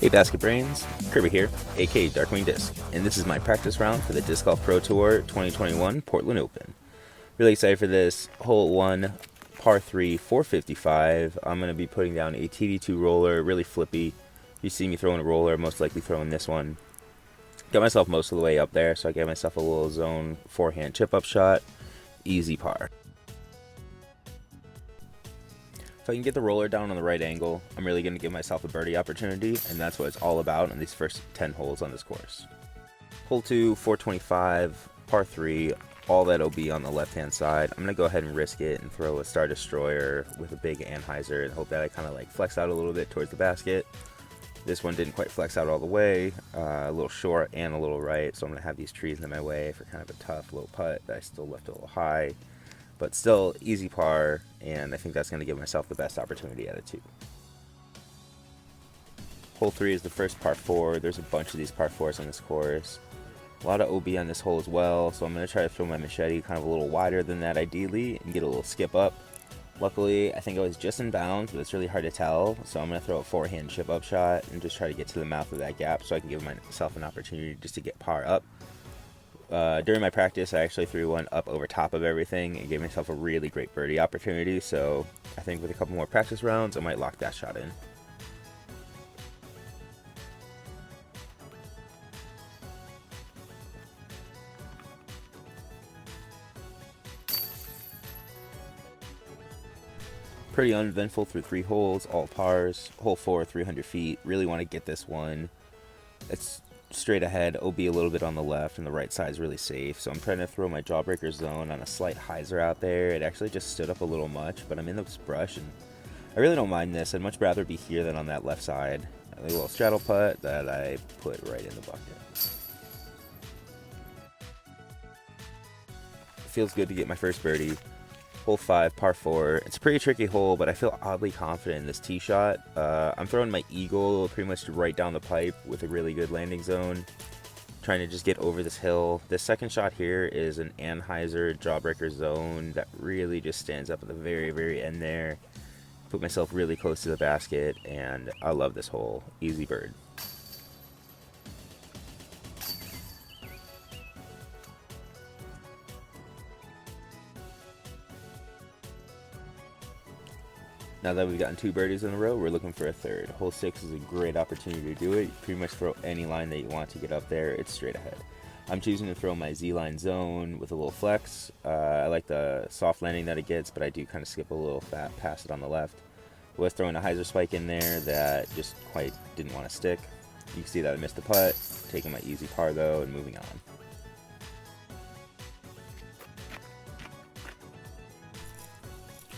Hey Basket Brains, Kirby here, aka Darkwing Disc, and this is my practice round for the Disc Golf Pro Tour 2021 Portland Open. Really excited for this. Hole 1, par 3, 455. I'm going to be putting down a TD2 roller, really flippy. If you see me throwing a roller, most likely throwing this one. Got myself most of the way up there, so I gave myself a little zone forehand chip up shot. Easy par. If I can get the roller down on the right angle, I'm really going to give myself a birdie opportunity, and that's what it's all about in these first 10 holes on this course. Hole 2, 425, par 3, all that OB on the left-hand side. I'm going to go ahead and risk it and throw a Star Destroyer with a big Anheuser and hope that I kind of like flex out a little bit towards the basket. This one didn't quite flex out all the way, a little short and a little right, so I'm going to have these trees in my way for kind of a tough low putt that I still left a little high. But still easy par, and I think that's going to give myself the best opportunity out of 2. Hole 3 is the first par 4. There's a bunch of these par 4s on this course. A lot of OB on this hole as well, so I'm going to try to throw my machete kind of a little wider than that ideally and get a little skip up. Luckily, I think I was just in bounds, but it's really hard to tell, so I'm going to throw a forehand chip up shot and just try to get to the mouth of that gap so I can give myself an opportunity just to get par up. During my practice, I actually threw one up over top of everything and gave myself a really great birdie opportunity, so I think with a couple more practice rounds, I might lock that shot in. Pretty uneventful through 3 holes, all pars. Hole 4, 300 feet. Really want to get this one. It's straight ahead, OB a little bit on the left, and the right side is really safe. So I'm trying to throw my jawbreaker zone on a slight hyzer out there. It actually just stood up a little much, but I'm in this brush, and I really don't mind this. I'd much rather be here than on that left side. A little straddle putt that I put right in the bucket. It feels good to get my first birdie. Hole 5, par 4. It's a pretty tricky hole, but I feel oddly confident in this tee shot. I'm throwing my eagle pretty much right down the pipe with a really good landing zone. Trying to just get over this hill. This second shot here is an Anheuser jawbreaker zone that really just stands up at the very, very end there. Put myself really close to the basket, and I love this hole. Easy bird. Now that we've gotten 2 birdies in a row, we're looking for a third. Hole 6 is a great opportunity to do it. You pretty much throw any line that you want to get up there. It's straight ahead. I'm choosing to throw my Z-line zone with a little flex. I like the soft landing that it gets, but I do kind of skip a little fat past it on the left. I was throwing a hyzer spike in there that just quite didn't want to stick. You can see that I missed the putt. Taking my easy par though and moving on.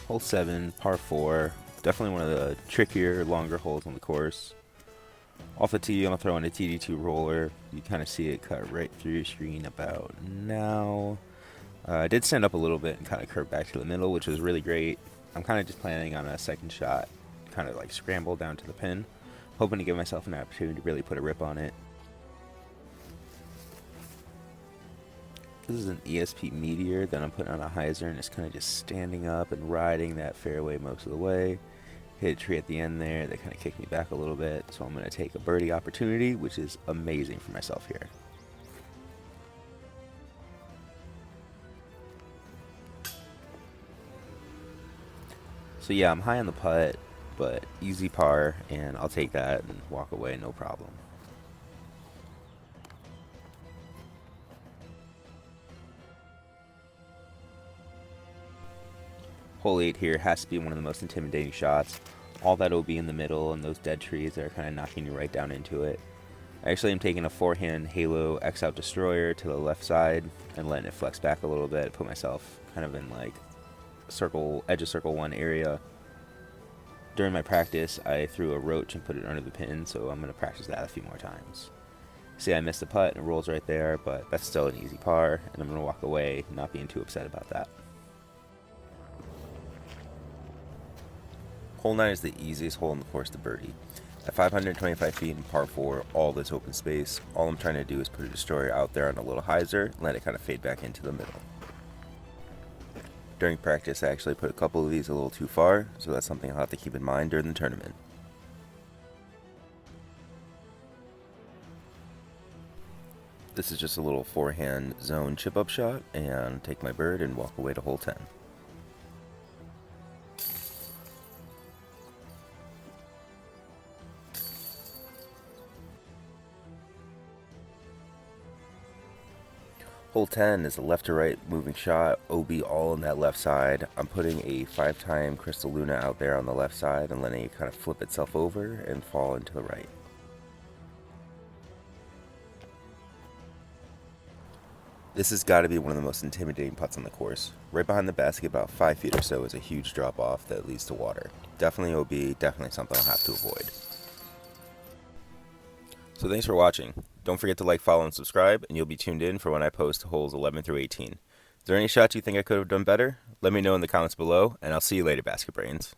Hole 7, par 4, definitely one of the trickier, longer holes on the course. Off the tee, I'm throwing a TD2 roller. You kind of see it cut right through your screen about now. I did stand up a little bit and kind of curve back to the middle, which was really great. I'm kind of just planning on a second shot, kind of like scramble down to the pin, hoping to give myself an opportunity to really put a rip on it. This is an ESP Meteor that I'm putting on a hyzer, and it's kind of just standing up and riding that fairway most of the way. Hit a tree at the end there that kind of kicked me back a little bit, so I'm going to take a birdie opportunity, which is amazing for myself here. So yeah, I'm high on the putt, but easy par, and I'll take that and walk away no problem. Hole 8 here has to be one of the most intimidating shots. All that OB in the middle and those dead trees that are kind of knocking you right down into it. I actually am taking a forehand halo X out destroyer to the left side and letting it flex back a little bit, put myself kind of in like edge of circle 1 area. During my practice, I threw a roach and put it under the pin, so I'm going to practice that a few more times. See, I missed the putt and it rolls right there, but that's still an easy par, and I'm going to walk away not being too upset about that. Hole 9 is the easiest hole in the course to birdie. At 525 feet in par 4, all this open space, all I'm trying to do is put a destroyer out there on a little hyzer and let it kind of fade back into the middle. During practice, I actually put a couple of these a little too far, so that's something I'll have to keep in mind during the tournament. This is just a little forehand zone chip-up shot, and take my bird and walk away to hole 10. Hole 10 is a left to right moving shot, OB all on that left side. I'm putting a 5-time Crystal Luna out there on the left side and letting it kind of flip itself over and fall into the right. This has got to be one of the most intimidating putts on the course. Right behind the basket, about 5 feet or so, is a huge drop off that leads to water. Definitely OB, definitely something I'll have to avoid. So thanks for watching. Don't forget to like, follow, and subscribe, and you'll be tuned in for when I post holes 11 through 18. Is there any shots you think I could have done better? Let me know in the comments below, and I'll see you later, Basket Brains.